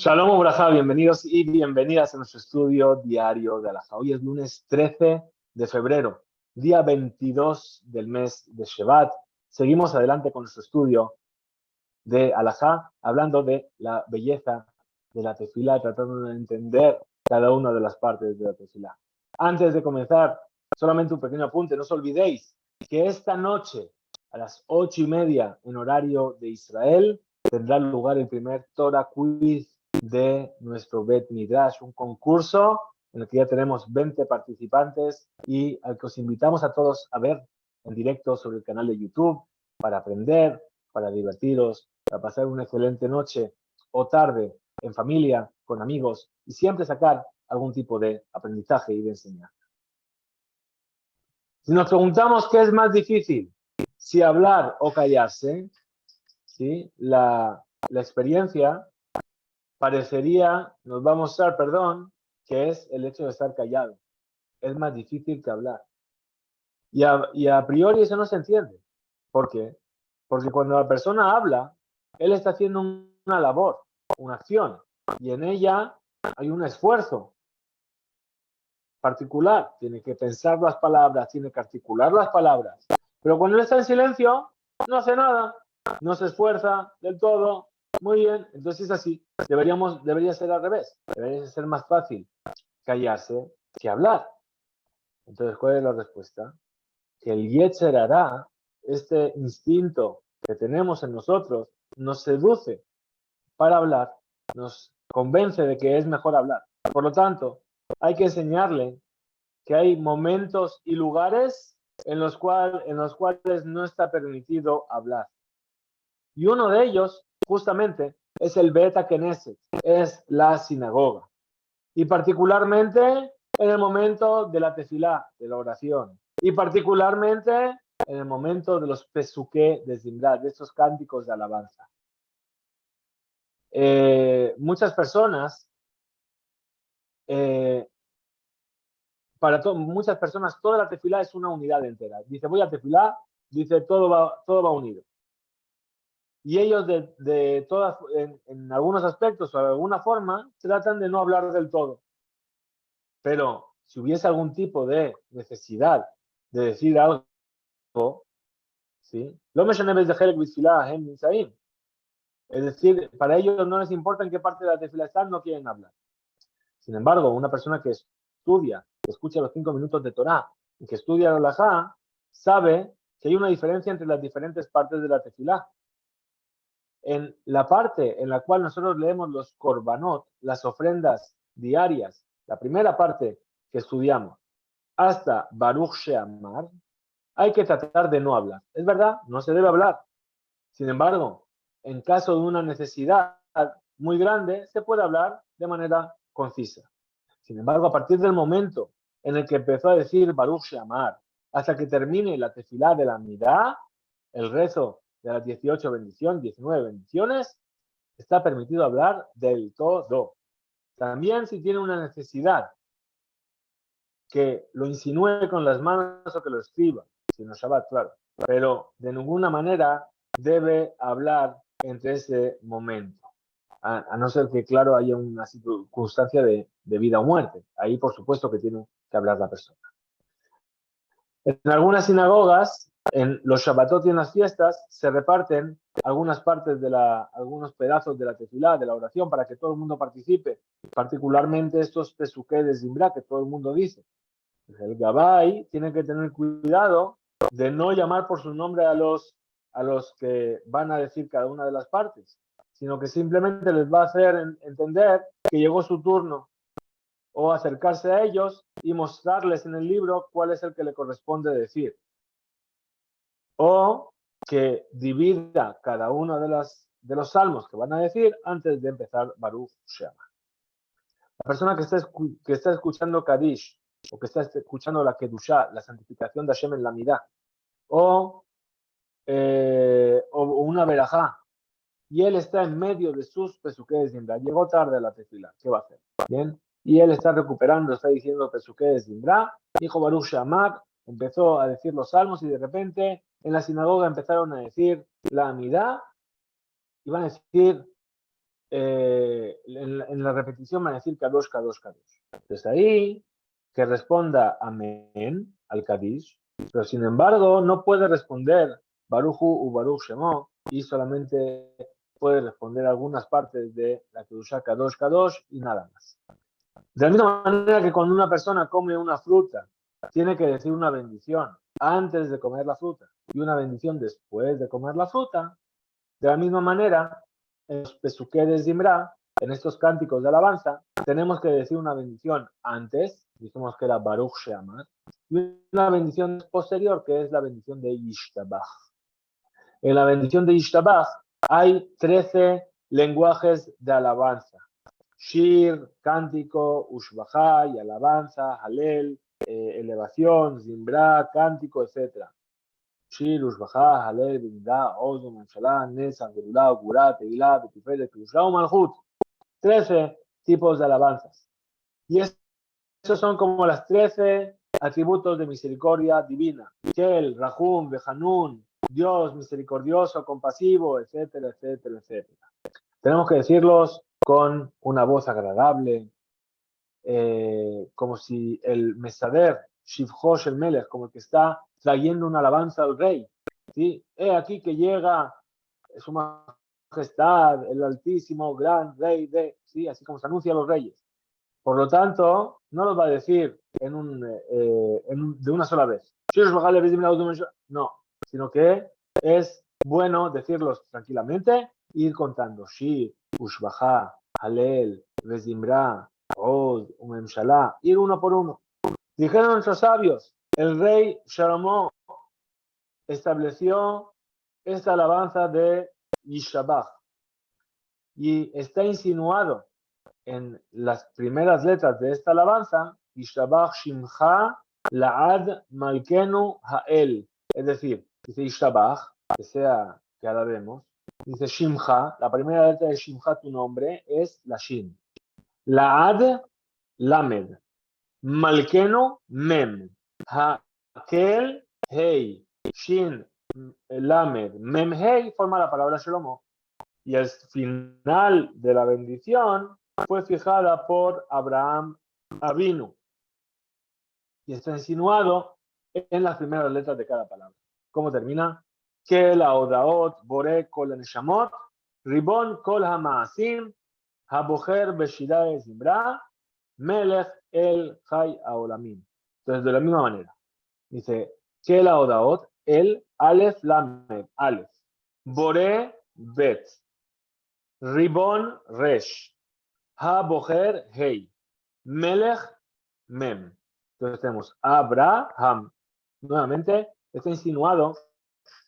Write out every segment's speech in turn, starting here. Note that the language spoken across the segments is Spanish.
Shalom Ubrajá, bienvenidos y bienvenidas a nuestro estudio diario de Alajá. Hoy es lunes 13 de febrero, día 22 del mes de Shevat. Seguimos adelante con nuestro estudio de Alajá, hablando de la belleza de la tefilá, tratando de entender cada una de las partes de la tefilá. Antes de comenzar, solamente un pequeño apunte, no os olvidéis que esta noche, a las 8:30 en horario de Israel, tendrá lugar el primer Torah Quiz de nuestro Bet Midrash, un concurso en el que ya tenemos 20 participantes y al que os invitamos a todos a ver en directo sobre el canal de YouTube para aprender, para divertiros, para pasar una excelente noche o tarde en familia, con amigos y siempre sacar algún tipo de aprendizaje y de enseñanza. Si nos preguntamos qué es más difícil, si hablar o callarse, ¿sí? La experiencia parecería, nos va a mostrar, que es el hecho de estar callado. Es más difícil que hablar. Y a priori eso no se entiende. ¿Por qué? Porque cuando la persona habla, él está haciendo una labor, una acción, y en ella hay un esfuerzo particular. Tiene que pensar las palabras, tiene que articular las palabras. Pero cuando él está en silencio, no hace nada, no se esfuerza del todo. Muy bien, entonces es así. Debería ser al revés. Debería ser más fácil callarse que hablar. Entonces, ¿cuál es la respuesta? Que el Yetzer Hará, este instinto que tenemos en nosotros, nos seduce para hablar, nos convence de que es mejor hablar. Por lo tanto, hay que enseñarle que hay momentos y lugares en los cuales no está permitido hablar. Y uno de ellos, justamente, es el Bet HaKnesset, es la sinagoga. Y particularmente en el momento de la tefilá, de la oración. Y particularmente en el momento de los pesuké de Zimrat, de estos cánticos de alabanza. Muchas personas, muchas personas, toda la tefilá es una unidad entera. Dice, voy a tefilá, dice, todo va unido. Y ellos en algunos aspectos o de alguna forma tratan de no hablar del todo. Pero si hubiese algún tipo de necesidad de decir algo, ¿sí? Es decir, para ellos no les importa en qué parte de la tefila están, no quieren hablar. Sin embargo, una persona que estudia, que escucha los 5 minutos de Torah y que estudia la halajá, sabe que hay una diferencia entre las diferentes partes de la tefilá. En la parte en la cual nosotros leemos los korbanot, las ofrendas diarias, la primera parte que estudiamos, hasta Baruch Sheamar, hay que tratar de no hablar. Es verdad, no se debe hablar. Sin embargo, en caso de una necesidad muy grande, se puede hablar de manera concisa. Sin embargo, a partir del momento en el que empezó a decir Baruch Sheamar, hasta que termine la tefilá de la Midá, el rezo de las 18 bendiciones, 19 bendiciones, está permitido hablar del todo. También si tiene una necesidad, que lo insinúe con las manos o que lo escriba, si no Shabbat, claro. Pero de ninguna manera debe hablar entre ese momento. A no ser que, claro, haya una circunstancia de vida o muerte. Ahí, por supuesto, que tiene que hablar la persona. En algunas sinagogas, en los Shabbatot y en las fiestas, se reparten algunas partes algunos pedazos de la tefilá, de la oración, para que todo el mundo participe, particularmente estos pesuké de Zimbra, que todo el mundo dice. El Gabay tiene que tener cuidado de no llamar por su nombre a los que van a decir cada una de las partes, sino que simplemente les va a hacer entender que llegó su turno, o acercarse a ellos y mostrarles en el libro cuál es el que le corresponde decir. O que divida cada uno de los salmos que van a decir antes de empezar Baruch Sheamar. La persona que está escuchando Kadish, o que está escuchando la Kedushá, la santificación de Hashem en la Midá, o una Berajá, y él está en medio de sus pesuké de Zimbra, llegó tarde a la tefila, ¿qué va a hacer? ¿Bien? Y él está recuperando, está diciendo pesuké de Zimbra, dijo Baruch Sheamar, empezó a decir los salmos y de repente en la sinagoga empezaron a decir la Midá y van a decir en la repetición va a decir Kadosh, Kadosh, Kadosh. Entonces ahí, que responda Amén al Kadish, pero sin embargo no puede responder Baruchu u Baruch Shemo y solamente puede responder algunas partes de la Kedushá Kadosh, Kadosh y nada más. De la misma manera que cuando una persona come una fruta, tiene que decir una bendición antes de comer la fruta y una bendición después de comer la fruta, de la misma manera, en los Pesuké de Zimra, en estos cánticos de alabanza, tenemos que decir una bendición antes, dijimos que era Baruch Sheamar, y una bendición posterior, que es la bendición de Yishtabach. En la bendición de Yishtabach hay 13 lenguajes de alabanza. Shir, cántico, Ushbachá y alabanza, Halel, elevación, Zimbra, cántico, etc. Shir, Ushbachá, Halel, Binda, Oz, Manshalá, Nesa, Gerulá, Gurá, Teilá, Betiferet, Kedushá, Malhut. 13 tipos de alabanzas. Y esos son como las 13 atributos de misericordia divina. Kel, Rahum, Behanun, Dios misericordioso, compasivo, etcétera, etcétera, etcétera. Tenemos que decirlos con una voz agradable, como si el Mesader, Shivhosh el Melech, como el que está trayendo una alabanza al rey. ¿Sí? He aquí que llega su majestad, el altísimo, gran rey de, ¿sí? Así como se anuncia a los reyes. Por lo tanto, no los va a decir de una sola vez. No, sino que es bueno decirlos tranquilamente, ir contando. Shir, Ushbachá, Halel, Vezimra, Od, Umemshalá, ir uno por uno. Dijeron nuestros sabios, el rey Shlomo estableció esta alabanza de Yishabach y está insinuado en las primeras letras de esta alabanza, Yishabach Shimcha La'ad Malkenu Ha'el. Es decir, dice Yishabach, que alabemos, dice Shimcha, la primera letra de Shimcha, tu nombre, es la Shin. La'ad, Lamed. Malkenu, Mem. Ha'kel, Hei. Shin, Lamed. Mem, Hei, forma la palabra Shlomo. Y el final de la bendición fue fijada por Abraham Avinu y está insinuado en las primeras letras de cada palabra. ¿Cómo termina? Que la odaot bore kol neshamot ribon kol hamaasim habocher beshidae zimra melech el chai haolamim. Entonces, de la misma manera, dice que la odaot, el alef lamed, alef, bore bet, ribon resh, Ha-Boher Hei. Melech Mem. Entonces tenemos Abraham. Nuevamente está insinuado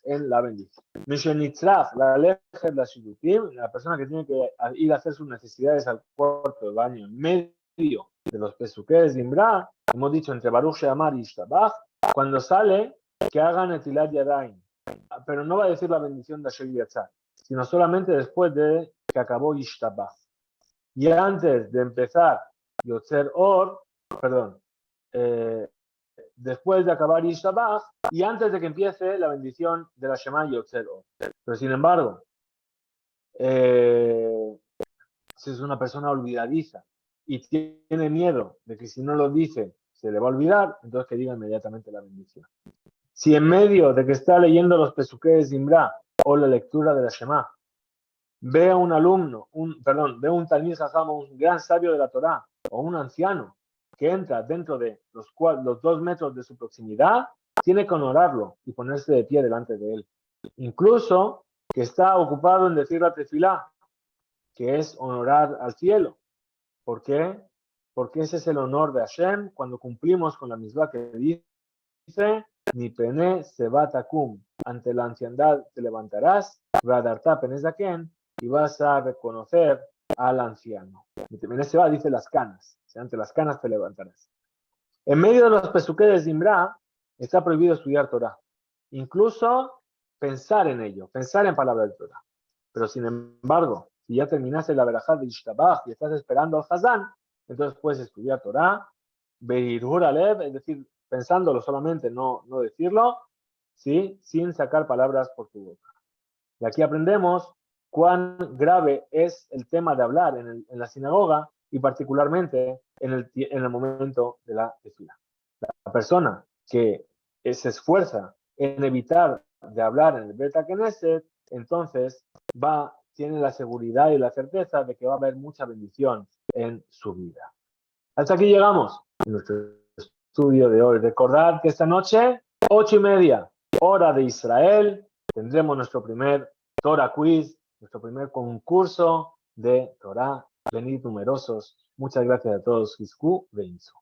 en la bendición. Mishenitzraf, la lejer la shidutim, la persona que tiene que ir a hacer sus necesidades al cuarto de baño en medio de los pesuques de Imbra, hemos dicho entre Baruch Sheamar y Ishtabach, cuando sale, que hagan Etilat Yadayim. Pero no va a decir la bendición de Asher Yatzar, sino solamente después de que acabó Ishtabach. Y antes de empezar Yotzer Or, perdón, después de acabar Yishabach y antes de que empiece la bendición de la Shema Yotzer Or. Pero sin embargo, si es una persona olvidadiza y tiene miedo de que si no lo dice se le va a olvidar, entonces que diga inmediatamente la bendición. Si en medio de que está leyendo los Pesuké de Zimbra o la lectura de la Shema, ve a un alumno, ve a un Talmid Jajam, un gran sabio de la Torá, o un anciano que entra dentro de los 2 metros de su proximidad, tiene que honorarlo y ponerse de pie delante de él. Incluso que está ocupado en decir la tefilá, que es honorar al cielo. ¿Por qué? Porque ese es el honor de Hashem cuando cumplimos con la misma que dice, mi pene se va takum, ante la anciandad te levantarás, vadarta penes daken, y vas a reconocer al anciano. Mi pene se va, dice las canas, o sea, ante las canas te levantarás. En medio de los pesuké de Zimbra está prohibido estudiar Torah, incluso pensar en ello, pensar en palabras de Torah. Pero sin embargo, si ya terminaste la verajá de Ishtabach y estás esperando al Hazán, entonces puedes estudiar Torah, Beirhur Alev, es decir, pensándolo solamente, no decirlo, ¿sí? Sin sacar palabras por tu boca. Y aquí aprendemos cuán grave es el tema de hablar en la sinagoga y particularmente en el momento de la tefila. La persona que se esfuerza en evitar de hablar en el Bet HaKnesset, entonces tiene la seguridad y la certeza de que va a haber mucha bendición en su vida. Hasta aquí llegamos en nuestro estudio de hoy. Recordad que esta noche, 8:30, hora de Israel, tendremos nuestro primer Torah Quiz, nuestro primer concurso de Torah. Venid numerosos. Muchas gracias a todos. Hizku Beinzu.